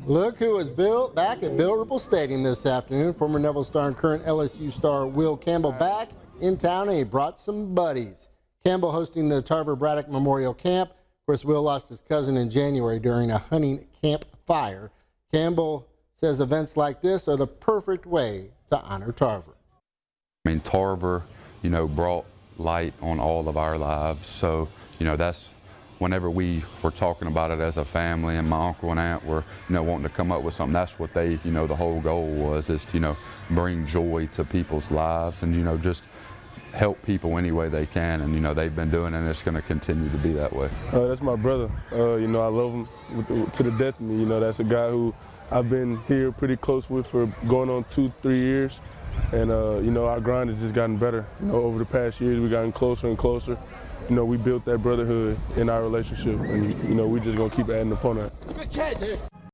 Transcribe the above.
Look who is back at Bill Ripple Stadium this afternoon. Former Neville star and current LSU star Will Campbell back in town, and he brought some buddies. Campbell hosting the Tarver Braddock Memorial Camp. Of course, Will lost his cousin in January during a hunting camp fire. Campbell says events like this are the perfect way to honor Tarver. I mean, Tarver, brought light on all of our lives. So, that's whenever we were talking about it as a family, and my uncle and aunt were, wanting to come up with something, that's what they, the whole goal was, is to, bring joy to people's lives and, just help people any way they can. And, they've been doing it, and it's going to continue to be that way. That's my brother. I love him to the death of me. That's a guy who I've been here pretty close with for going on 2-3 years. And, our grind has just gotten better. Over the past years, we've gotten closer and closer. We built that brotherhood in our relationship, and, we're just going to keep adding upon that. Good catch.